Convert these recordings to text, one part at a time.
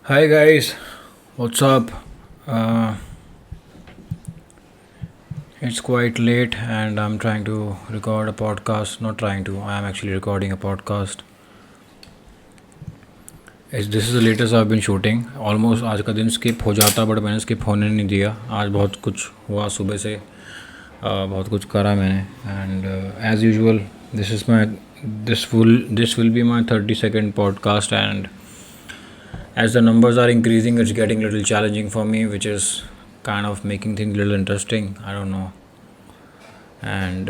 Hi guys, what's up? Uh, it's quite late and I'm trying to record a podcast. Not trying to, I am actually recording a podcast. This is the latest I've been shooting. Almost आज का दिन skip हो जाता but मैंने skip होने नहीं दिया. आज बहुत कुछ हुआ सुबह से. बहुत कुछ करा मैंने and as usual this will be my 30-second podcast, and as the numbers are increasing it's getting a little challenging for me, which is kind of making things a little interesting. I don't know. And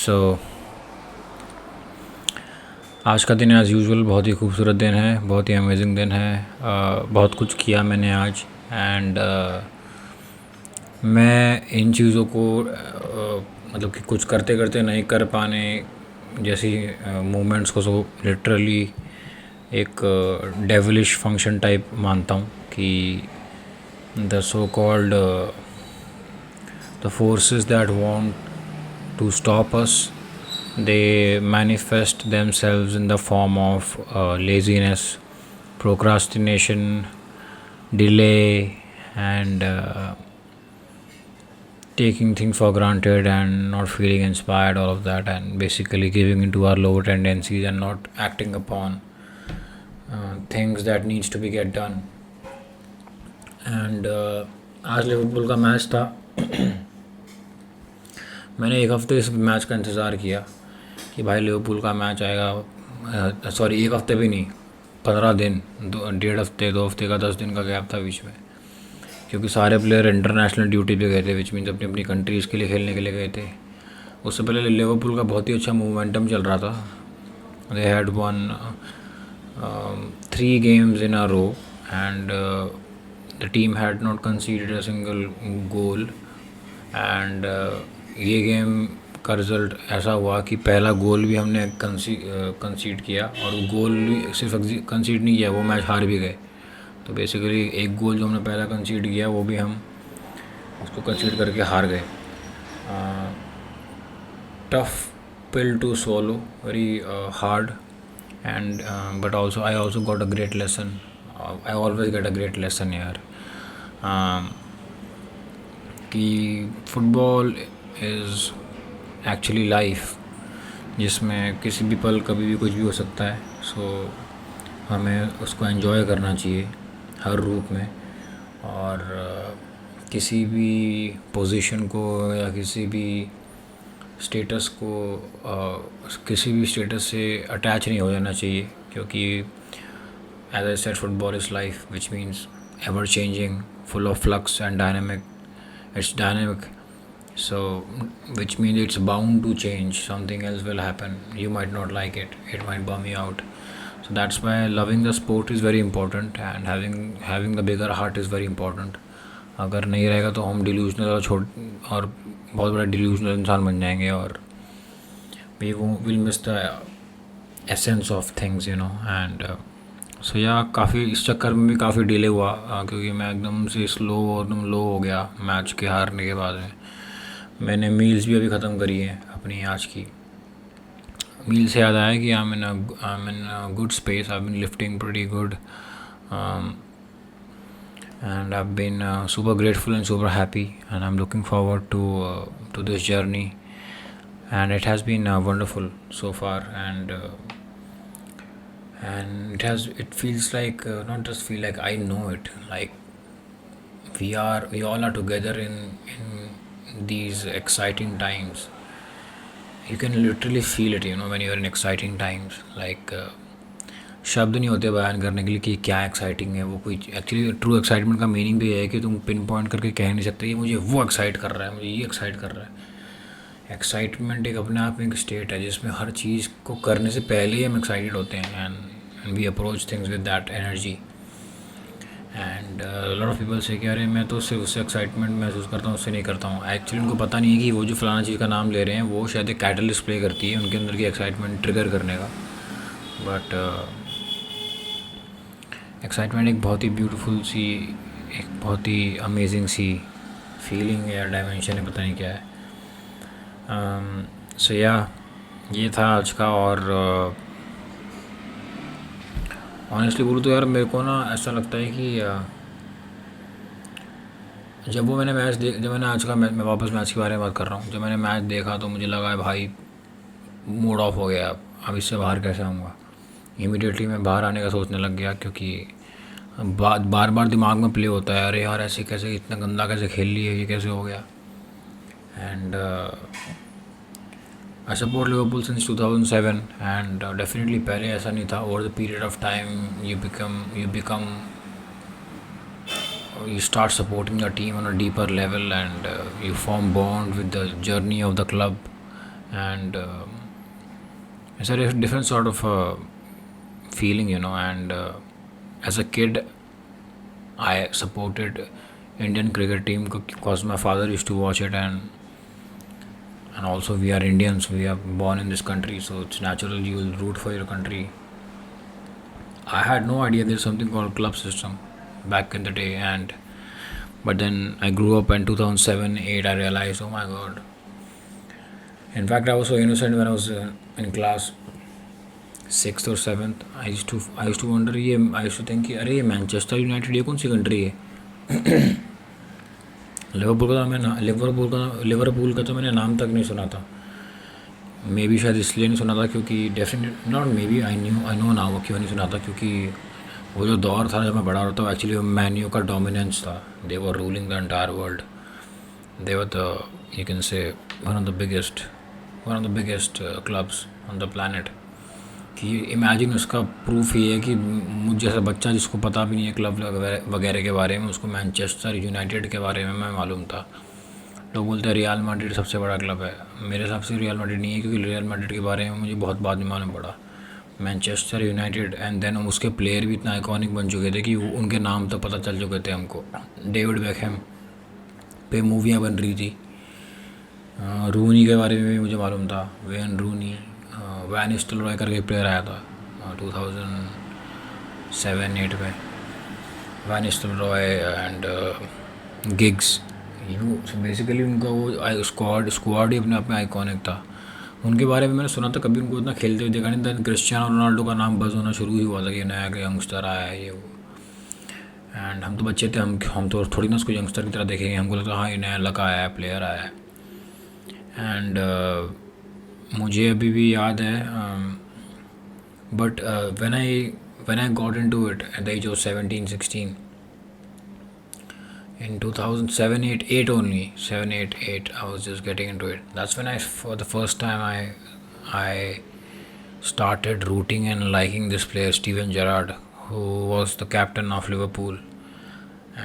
so आज का दिन as usual बहुत ही खूबसूरत दिन है, बहुत ही amazing दिन है. बहुत कुछ किया मैंने आज. एंड मैं इन चीज़ों को मतलब कि कुछ करते करते नहीं कर पाने जैसी मोमेंट्स को सो लिटरली एक डेविलिश फंक्शन टाइप मानता हूँ कि the so called the forces that want to stop us, they manifest themselves in the form of laziness, procrastination, delay, and taking things for granted and not feeling inspired, all of that, and basically giving into our lower tendencies and not acting upon things that needs to be get done. And आज Liverpool का match था. मैंने एक हफ़्ते इस match का इंतज़ार किया कि भाई लिवरपूल का मैच आएगा. सॉरी, एक हफ़्ते भी नहीं, 15 दिन, 1.5 हफ्ते, 2 हफ्ते का 10 दिन का गैप था बीच में, क्योंकि सारे प्लेयर इंटरनेशनल ड्यूटी पे गए थे, विच मीन्स अपनी अपनी कंट्रीज़ के लिए खेलने के लिए गए थे. उससे पहले लिवरपूल का बहुत ही अच्छा मोमेंटम चल रहा था. They had one 3 games in a row, and the team had not conceded a single goal. And ये गेम का रिज़ल्ट ऐसा हुआ कि पहला गोल भी हमने कंसीड किया, और गोल भी सिर्फ कंसीड नहीं किया, वो मैच हार भी गए. तो बेसिकली एक गोल जो हमने पहला कंसीड किया वो भी हम उसको कंसीड करके हार गए. Tough pill to swallow, very hard, and but also I also got a great lesson. I always get a great lesson यार. कि फुटबॉल इज़ एक्चुअली लाइफ, जिसमें किसी भी पल कभी भी कुछ भी हो सकता है. सो हमें उसको एंजॉय करना चाहिए हर रूप में, और किसी भी पोजीशन को या किसी भी स्टेटस को किसी भी स्टेटस से अटैच नहीं हो जाना चाहिए, क्योंकि as I said football is life, which means ever changing, full of flux and dynamic. It's dynamic, so which means it's bound to change. Something else will happen, you might not like it, it might bum you out. So that's why loving the sport is very important, and having the bigger heart is very important. अगर नहीं रहेगा तो हम delusional और बहुत बड़ा delusional इंसान बन जाएंगे, और we will miss the essence of things, and सो या काफ़ी इस चक्कर में भी काफ़ी डिले हुआ, क्योंकि मैं एकदम से एकदम लो हो गया मैच के हारने के बाद में. मैंने मील्स भी अभी ख़त्म करी है अपनी आज की. मील से याद आया कि I am in good space, I been lifting pretty good, and I've been super grateful and super happy, and I'm looking forward to this journey, and it has been wonderful so far. And it feels like not just feel like, I know it, like we all are together in these exciting times. You can literally feel it, when you're in exciting times. Like शब्द नहीं होते बयान करने के लिए कि क्या exciting है वो. कोई एक्चुअली ट्रू एक्साइटमेंट का मीनिंग भी है कि तुम पिन पॉइंट करके कह नहीं सकते कि मुझे वो एक्साइट कर रहा है, मुझे ये एक्साइट कर रहा है. एक्साइटमेंट एक अपने आप में एक स्टेट है जिसमें हर चीज़ को करने से पहले ही हम एक्साइटेड होते हैं, and we approach things with that energy. And lot of people say कि अरे मैं तो सिर्फ उससे एक्साइटमेंट महसूस करता हूँ, उससे नहीं करता हूँ. एक्चुअली उनको पता नहीं है कि वो जो फलाना चीज़ का नाम ले रहे हैं वो शायद एक कैटलिस्ट प्ले करती है उनके अंदर की एक्साइटमेंट ट्रिगर करने का. बट एक्साइटमेंट एक बहुत ही ब्यूटीफुल सी, एक बहुत ही अमेजिंग सी फीलिंग है या डायमेंशन है, पता नहीं क्या है. ये था आज का. और ऑनेस्टली बोलूँ तो यार मेरे को ना ऐसा लगता है कि जब वो मैंने मैच देख जब मैंने आज का मैं वापस मैच के बारे में बात कर रहा हूँ, जब मैंने मैच देखा तो मुझे लगा है भाई मूड ऑफ हो गया, अब इससे बाहर कैसे आऊँगा। इमीडिएटली मैं बाहर आने का सोचने लग गया, क्योंकि बार बार दिमाग में प्ले होता है, अरे यार ऐसे कैसे, इतना गंदा कैसे खेल लिया, ये कैसे हो गया। And I support Liverpool since 2007 and definitely पहले ऐसा नहीं था। Over the period of time you start supporting the team on a deeper level, and you form bond with the journey of the club, and it's a different sort of feeling, and as a kid I supported Indian cricket team because my father used to watch it, and also we are Indians, we are born in this country, so it's natural you will root for your country. I had no idea there's something called club system back in the day, and but then I grew up in 2007-8. I realized, oh my god. In fact, I was so innocent when I was in class sixth or seventh. I used to wonder. I used to think कि अरे ये Manchester United ये कौन सी country है। Liverpool का तो मैंने नाम तक नहीं सुना था। मे बी शायद इसलिए नहीं सुना था क्योंकि definite not maybe I know ना, वो क्यों नहीं सुना था, क्योंकि वो जो दौर था जब मैं बड़ा रहा था, एक्चुअली मैन्यू का डोमिनेंस था। They were ruling the entire world, they were the you can say one of the biggest clubs on the planet. कि इमेजिन, उसका प्रूफ ये है कि मुझ जैसा बच्चा जिसको पता भी नहीं है क्लब वगैरह के बारे में, उसको मैनचेस्टर यूनाइटेड के बारे में मैं मालूम था। लोग बोलते हैं रियल मैड्रिड सबसे बड़ा क्लब है, मेरे हिसाब से रियल मैड्रिड नहीं है, क्योंकि रियल मैड्रिड के बारे में मुझे बहुत बाद में मालूम पड़ा। मैनचेस्टर यूनाइटेड, एंड देन उसके प्लेयर भी इतना आइकॉनिक बन चुके थे कि उनके नाम तो पता चल चुके थे हमको। डेविड बेकहम पे मूवियाँ बन रही थी, रूनी के बारे में भी मुझे मालूम था, वेन रूनी, वैन निस्टेलरॉय करके प्लेयर आया था 2007-8 में, Van Nistelrooy and Giggs. You basically उनका वो स्क्वाड ही अपने आप में आइकॉनिक था। उनके बारे में मैंने सुना था, कभी उनको इतना खेलते हुए देखा नहीं था। क्रिस्टियानो रोनाल्डो का नाम बज़ होना शुरू ही हुआ था कि नया यंगस्टर आया है ये वो, एंड हम तो बच्चे थे, हम तो थोड़ी ना उसको यंगस्टर की तरह देखेंगे। हमको लगता हाँ ये नया लड़का आया है, प्लेयर आया है। एंड मुझे अभी भी याद है, but when I got into it at the age of 17-16 in 2007-8 only, 7-8 I was just getting into it. That's when for the first time I started rooting and liking this player Steven Gerrard, who was the captain of Liverpool,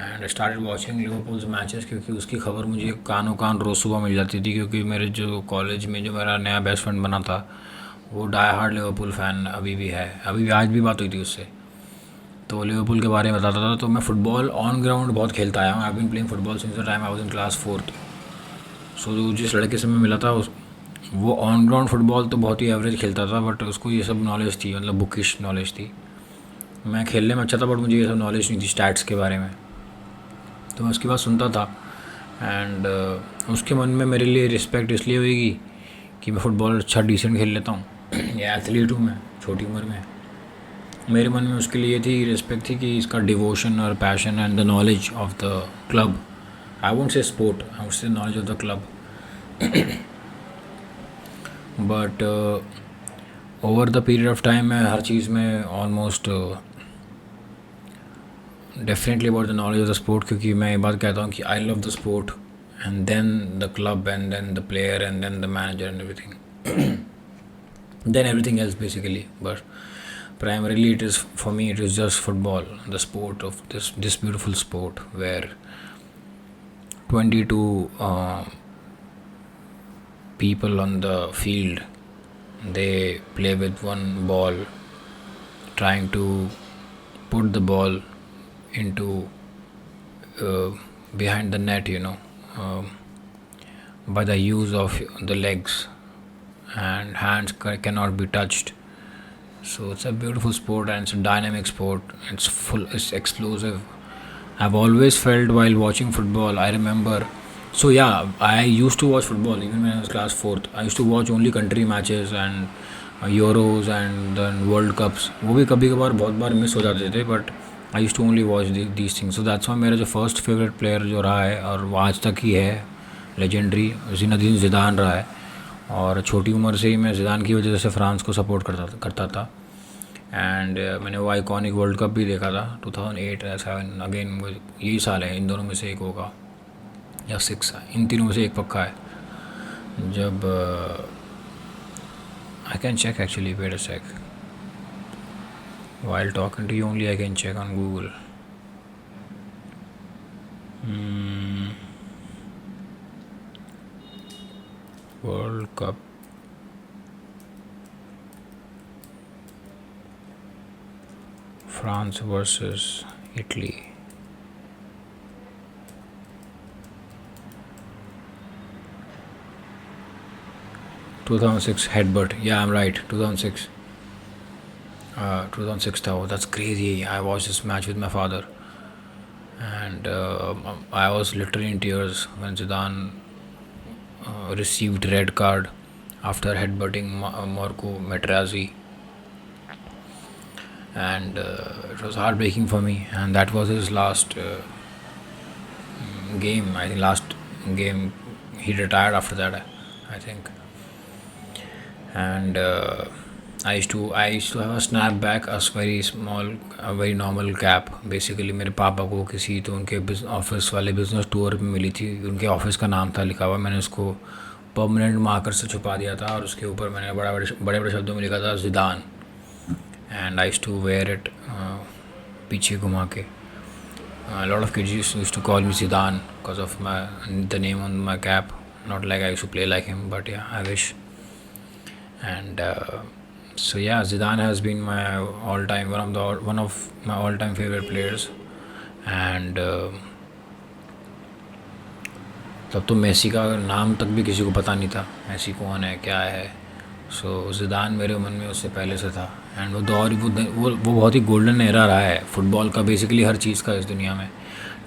and I started watching Liverpool's matches क्योंकि उसकी खबर मुझे कानों कान रोज़ सुबह मिल जाती थी, क्योंकि मेरे जो कॉलेज में जो मेरा नया बेस्ट फ्रेंड बना था वो डाई हार्ड लिवरपूल फ़ैन अभी भी है, अभी भी आज भी बात हुई थी उससे, तो लिवरपूल के बारे में बताता था। तो मैं फ़ुटबॉल ऑन ग्राउंड बहुत खेलता आया हूँ। I been playing football since the time I was in class 4th। So जिस लड़के से मैं मिला था वो ऑन ग्राउंड फुटबॉल तो बहुत ही एवरेज खेलता था, बट उसको ये सब नॉलेज थी, मतलब बुकिश नॉलेज थी। मैं खेलने में अच्छा था, बट मुझे ये सब नॉलेज नहीं थी स्टैट्स के बारे में। तो मैं उसकी बात सुनता था, एंड उसके मन में मेरे लिए रिस्पेक्ट इसलिए होगी कि मैं फ़ुटबॉल अच्छा डिसेंट खेल लेता हूँ, या एथलीट हूँ मैं छोटी उम्र में। मेरे मन में उसके लिए थी रिस्पेक्ट थी कि इसका डिवोशन और passion and the knowledge of the club. I won't say sport, I won't say knowledge of the club. But over the period of time मैं हर चीज़ में almost definitely about the knowledge of the sport, क्योंकि मैं ये बात कहता हूँ कि I love the sport and then the club and then the player and then the manager and everything, then everything else basically. But primarily it is, for me it is just football, the sport of this beautiful sport where 22 people on the field, they play with one ball, trying to put the ball into behind the net, by the use of the legs, and hands cannot be touched. So it's a beautiful sport and it's a dynamic sport. It's explosive. I've always felt while watching football, I remember. So yeah, I used to watch football even when I was class 4th. I used to watch only country matches, and Euros and then World Cups, वो भी कभी कभार बहुत बार miss हो जाते थे, but I used to only watch these things. So that's why मेरा जो फर्स्ट फेवरेट प्लेयर जो रहा है और वो आज तक ही है लेजेंडरी, ज़िनेदीन ज़िदान रहा है। और छोटी उम्र से ही मैं ज़िदान की वजह से फ्रांस को सपोर्ट करता था। एंड मैंने वो आइकॉनिक वर्ल्ड कप भी देखा था 2008 या 7, अगेन यही साल है, इन दोनों में से एक होगा या 6, इन तीनों में से एक पक्का है। जब I can check actually, wait a sec, while talking to you only I can check on Google. World Cup France versus Italy. (2006) headbutt. Yeah, I'm right. 2006. 2006 था. That's crazy. I watched this match with my father, and I was literally in tears when Zidane received red card after headbutting Marco Materazzi, and it was heartbreaking for me. And that was his last game. I think last game he retired after that, I think. And I used to have a snapback, a very small, a very normal cap. Basically मेरे पापा को किसी तो उनके office वाले business tour पे मिली थी, उनके ऑफिस का नाम था लिखा हुआ, मैंने उसको परमानेंट मार्कर से छुपा दिया था और उसके ऊपर मैंने बड़े बड़े शब्दों में लिखा था Zidane, and I used to wear it पीछे घुमा के. A lot of kids used to call me Zidane because of the name on my cap. Not like I used to play like him, but yeah, I wish. And so yeah, Zidane has been my all-time one of my all-time favorite players. And तब तो Messi का नाम तक भी किसी को पता नहीं था, मेसी कौन है क्या है. सो ज़िदान मेरे मन में उससे पहले से था. एंड वो दौर वो बहुत ही गोल्डन एरा रहा है फुटबॉल का, बेसिकली हर चीज़ का इस दुनिया में.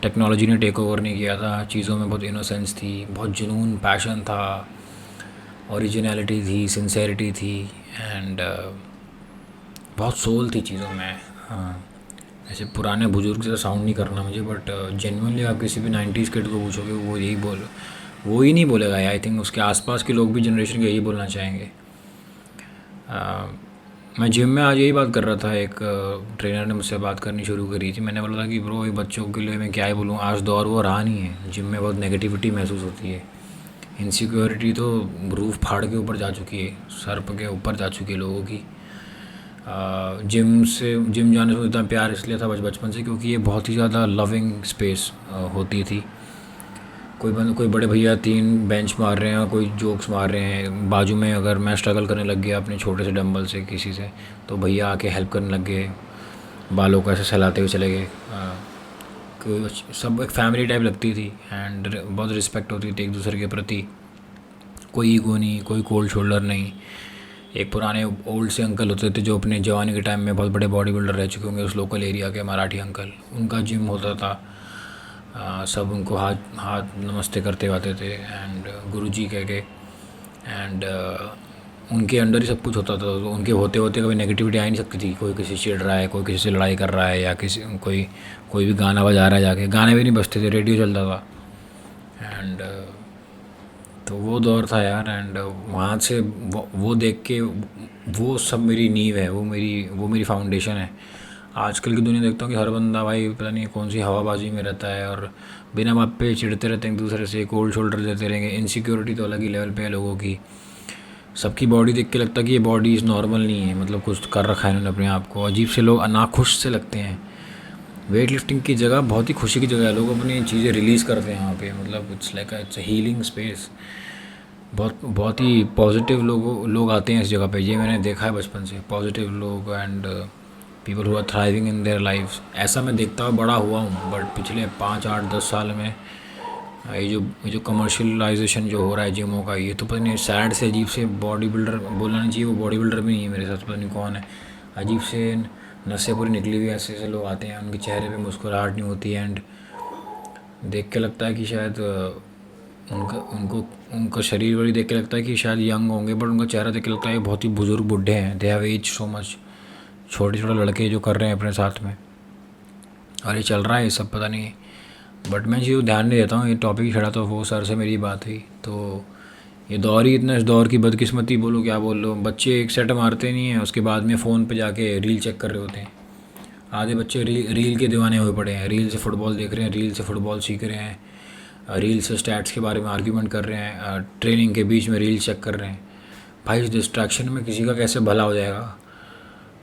टेक्नोलॉजी ने टेक ओवर नहीं किया था, चीज़ों में बहुत इनोसेंस थी, बहुत जुनून, पैशन था, ओरिजिनलिटी थी, सिंसेरिटी थी, एंड बहुत सोल थी चीज़ों में. हाँ, ऐसे पुराने बुजुर्ग से साउंड नहीं करना मुझे, बट जेन्युइनली आप किसी भी 90s किड को पूछोगे वो ही नहीं बोलेगा. आई थिंक उसके आसपास के लोग भी जनरेशन के यही बोलना चाहेंगे. मैं जिम में आज यही बात कर रहा था, एक ट्रेनर ने मुझसे बात करनी शुरू करी थी. मैंने बोला था कि ब्रो ये बच्चों के लिए मैं क्या ही बोलूँ, आज दौर वो रहा नहीं है. जिम में बहुत नेगेटिविटी महसूस होती है, इनसिक्योरिटी तो रूफ फाड़ के ऊपर जा चुकी है, सर के ऊपर जा चुकी है लोगों की. जिम जाने से इतना प्यार इसलिए था बचपन से क्योंकि ये बहुत ही ज़्यादा लविंग स्पेस होती थी. कोई बड़े भैया 3 बेंच मार रहे हैं और कोई जोक्स मार रहे हैं बाजू में, अगर मैं स्ट्रगल करने लग गया अपने छोटे से डंबल से किसी से, तो भैया आके हेल्प करने लग गए, बालों को ऐसे सहलाते हुए चले गए. सब एक फैमिली टाइप लगती थी, एंड बहुत रिस्पेक्ट होती थी एक दूसरे के प्रति. कोई ईगो नहीं, कोई कोल्ड शोल्डर नहीं. एक पुराने ओल्ड से अंकल होते थे जो अपने जवानी के टाइम में बहुत बड़े बॉडी बिल्डर रह चुके होंगे उस लोकल एरिया के, मराठी अंकल, उनका जिम होता था. सब उनको हाथ हाथ नमस्ते करते आते थे, एंड गुरुजी कह के. एंड उनके अंडर ही सब कुछ होता था, तो उनके होते होते कभी नेगेटिविटी आ नहीं सकती थी. कोई किसी से चिढ़ रहा है, कोई किसी से लड़ाई कर रहा है, या कोई भी गाना बजा रहा है, जाके गाने भी नहीं बजते थे, रेडियो चलता था. एंड तो वो दौर था यार. एंड वहाँ से वो देख के वो सब मेरी नींव है, वो मेरी फाउंडेशन है. आजकल की दुनिया देखता हूँ कि हर बंदा भाई पता नहीं कौन सी हवाबाजी में रहता है और बिना बात पे चिढ़ते रहते हैं एक दूसरे से, कोल्ड शोल्डर देते रहेंगे. इनसिक्योरिटी तो अलग ही लेवल पे है लोगों की. सबकी बॉडी देख के लगता है कि ये बॉडी इज़ नॉर्मल नहीं है, मतलब कुछ कर रखा है इन्होंने अपने आप को. अजीब से लोग नाखुश से लगते हैं. वेट लिफ्टिंग की जगह बहुत ही खुशी की जगह है, लोग अपनी चीज़ें रिलीज़ करते हैं वहाँ पे. मतलब इट्स अ हीलिंग स्पेस. बहुत ही पॉजिटिव लोग आते हैं इस जगह पे. ये मैंने देखा है बचपन से, पॉजिटिव लोग and people who are thriving in their life. ऐसा मैं देखता हुआ बड़ा हुआ हूँ, बट पिछले 5, 8, 10 साल में ये जो कमर्शलाइजेशन जो हो रहा है जिमों का, ये तो पता नहीं सैड से अजीब से. बॉडी बिल्डर बोलना नहीं चाहिए, वो बॉडी बिल्डर भी नहीं है मेरे साथ, पता नहीं कौन है. अजीब से नसें पूरी निकली हुई ऐसे ऐसे लोग आते हैं, उनके चेहरे पे मुस्कुराहट नहीं होती. एंड देख के लगता है कि शायद उनका उनको उनका शरीर वरी देख के लगता है कि शायद यंग होंगे, बट उनका चेहरा देख के लगता है कि बहुत ही बुज़ुर्ग बुढ़े हैं। They have age so much. छोटे छोटे लड़के जो कर रहे हैं अपने साथ में, और ये चल रहा है ये सब पता नहीं। बट मैं चीज़ ध्यान नहीं देता हूँ, ये टॉपिक ही खड़ा तो वो सर से मेरी बात हुई तो ये दौर ही इतना, इस दौर की बदकिस्मती बोलो क्या बोल लो। बच्चे एक सेट मारते नहीं हैं, उसके बाद में फ़ोन पे जाके रील चेक कर रहे होते हैं। आधे बच्चे रील के दीवाने हुए पड़े हैं, रील से फुटबॉल देख रहे हैं, रील से फुटबॉल सीख रहे हैं, रील से स्टैट्स के बारे में आर्ग्यूमेंट कर रहे हैं, ट्रेनिंग के बीच में रील चेक कर रहे हैं। भाई इस डिस्ट्रैक्शन में किसी का कैसे भला हो जाएगा।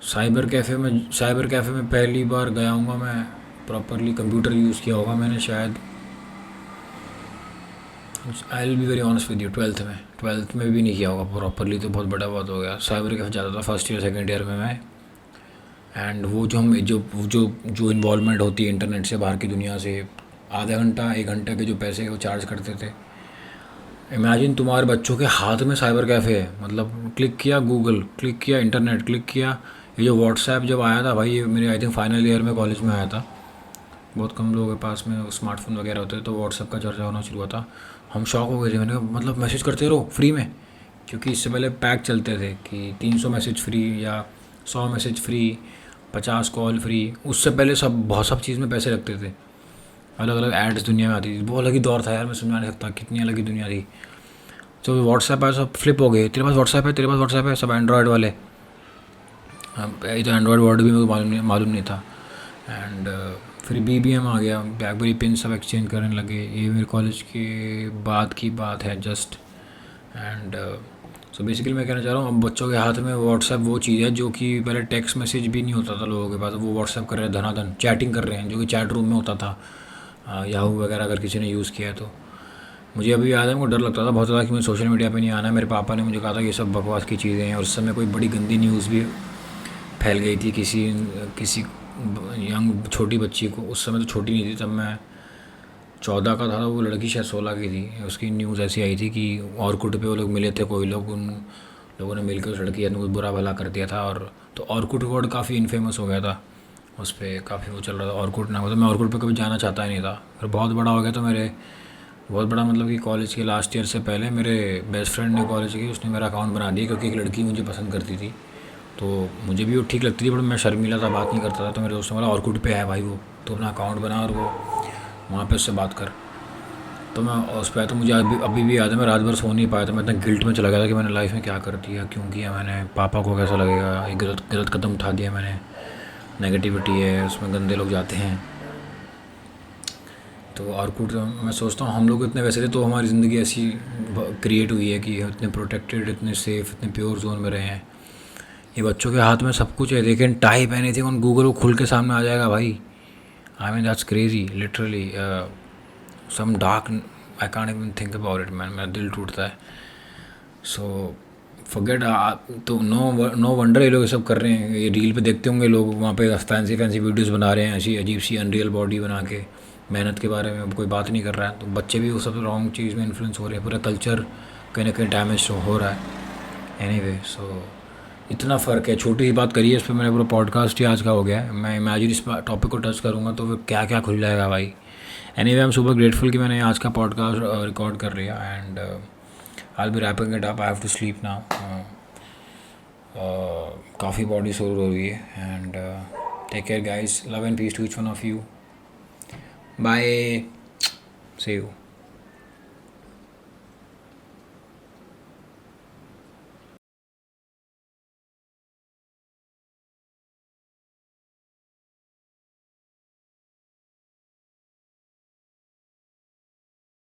साइबर कैफ़े में पहली बार गया हूँ मैं, प्रॉपरली कंप्यूटर यूज़ किया होगा मैंने शायद, आई will be very honest with you, twelfth में भी नहीं किया होगा प्रॉपरली, तो बहुत बड़ा बात हो गया। साइबर कैफ़े जाता था फर्स्ट ईयर सेकेंड ईयर में मैं। एंड वो जो हम जो इन्वॉल्वमेंट होती है इंटरनेट से, बाहर की दुनिया से, आधा घंटा 1 घंटा के जो पैसे वो चार्ज करते थे। इमेजिन तुम्हारे बच्चों के हाथ में साइबर कैफ़े है, मतलब क्लिक किया गूगल, क्लिक किया इंटरनेट, क्लिक किया। ये जो व्हाट्सएप जब आया था भाई, ये मेरे आई थिंक फाइनल ईयर में कॉलेज में आया था। बहुत कम लोगों के पास में स्मार्टफोन वगैरह होते, तो व्हाट्सएप का चर्चा होना शुरू हुआ था। हम शॉक हो गए थे, मैंने कहा मतलब मैसेज करते रहो फ्री में, क्योंकि इससे पहले पैक चलते थे कि 300 मैसेज फ्री या 100 मैसेज फ्री, 50 कॉल फ्री। उससे पहले बहुत सब चीज़ में पैसे लगते थे, अलग अलग एड्स दुनिया में आती थी। वो अलग ही दौर था यार, मैं समझा नहीं सकता कितनी अलग ही दुनिया थी। तो व्हाट्सएप आया, सब फ्लिप हो गए, तेरे पास व्हाट्सएप है, तेरे पास व्हाट्सएप है, सब एंड्रॉयड वाले। ये तो एंड्रॉयड वर्ड भी मेरे को मालूम नहीं था। एंड फिर BBM आ गया, ब्लैकबेरी पिन सब एक्सचेंज करने लगे। ये मेरे कॉलेज के बाद की बात है जस्ट। एंड सो बेसिकली मैं कहना चाह रहा हूँ, अब बच्चों के हाथ में व्हाट्सएप वो चीज़ है जो कि पहले टेक्स्ट मैसेज भी नहीं होता था लोगों के पास, वो व्हाट्सएप कर रहे हैं, धनाधन चैटिंग कर रहे हैं, जो कि चैट रूम में होता था। याहू वगैरह अगर किसी ने यूज़ किया है तो। मुझे अभी याद है, मुझे डर लगता था बहुत ज़्यादा कि मुझे सोशल मीडिया पे नहीं आना है। मेरे पापा ने मुझे कहा था कि ये सब बकवास की चीज़ें हैं, और उस समय कोई बड़ी गंदी न्यूज़ भी फैल गई थी किसी किसी यंग छोटी बच्ची को। उस समय तो छोटी नहीं थी, तब मैं 14 का था, वो लड़की शायद 16 की थी। उसकी न्यूज़ ऐसी आई थी कि ऑर्कुट पे वो लोग मिले थे, कोई लोग, उन लोगों ने मिलकर उस लड़की ने कुछ बुरा भला कर दिया था। और तो ऑर्कुट वर्ड काफ़ी इनफेमस हो गया था, उस पर काफ़ी वो चल रहा था। ऑर्कुट ना हो तो मैं ऑर्कुट पे कभी जाना चाहता ही नहीं था। फिर बहुत बड़ा हो गया तो मेरे, बहुत बड़ा मतलब कि कॉलेज के लास्ट ईयर से पहले मेरे बेस्ट फ्रेंड ने कॉलेज की, उसने मेरा अकाउंट बना दिया, क्योंकि एक लड़की मुझे पसंद करती थी। तो मुझे भी वो ठीक लगती थी, बट मैं शर्मीला था, बात नहीं करता था। तो मेरे दोस्त ने बोला ऑर्कुट पे है भाई वो, तो अपना अकाउंट बना और वो वहाँ पे उससे बात कर। तो मैं उस पर आया, तो मुझे अभी भी याद है, मैं रात भर सो नहीं पाया था। मैं इतना गिल्ट में चला गया था कि मैंने लाइफ में क्या कर दिया, क्यों किया मैंने, पापा को कैसा लगेगा, एक गलत गलत कदम उठा दिया मैंने। नेगेटिविटी है उसमें, गंदे लोग जाते हैं। तो ऑर्कुट मैं सोचता हूँ हम लोग इतने वैसे थे तो हमारी ज़िंदगी ऐसी क्रिएट हुई है कि इतने प्रोटेक्टेड, इतने सेफ़, इतने प्योर जोन में रहे हैं। ये बच्चों के हाथ में सब कुछ है, they can type anything on Google, वो खुल के सामने आ जाएगा भाई। I mean that's crazy literally. Some dark, I can't even think about it man, मेरा दिल टूटता है। So forget. तो नो वंडर ये लोग ये सब कर रहे हैं। ये रील पे देखते होंगे लोग, वहाँ पे फैंसी फैंसी वीडियोस बना रहे हैं, ऐसी अजीब सी अनरियल बॉडी बना के। मेहनत के बारे में अब कोई बात नहीं कर रहा है, तो बच्चे भी वो सब रॉन्ग चीज़ में इन्फ्लुएंस हो रहे हैं। पूरा कल्चर कहीं ना कहीं डैमेज हो रहा है। एनीवे सो इतना फ़र्क है, छोटी सी बात करिए, इस पर मेरा पूरा पॉडकास्ट ही आज का हो गया है। मैं इमेजिन इस टॉपिक को टच करूँगा तो फिर क्या क्या खुल जाएगा भाई। Anyway I am super grateful कि मैंने आज का पॉडकास्ट रिकॉर्ड कर लिया। And I will be wrapping it up, I have to sleep now. काफ़ी बॉडी सोर हो रही है। And take care guys, love and peace to each one of you, bye, see you.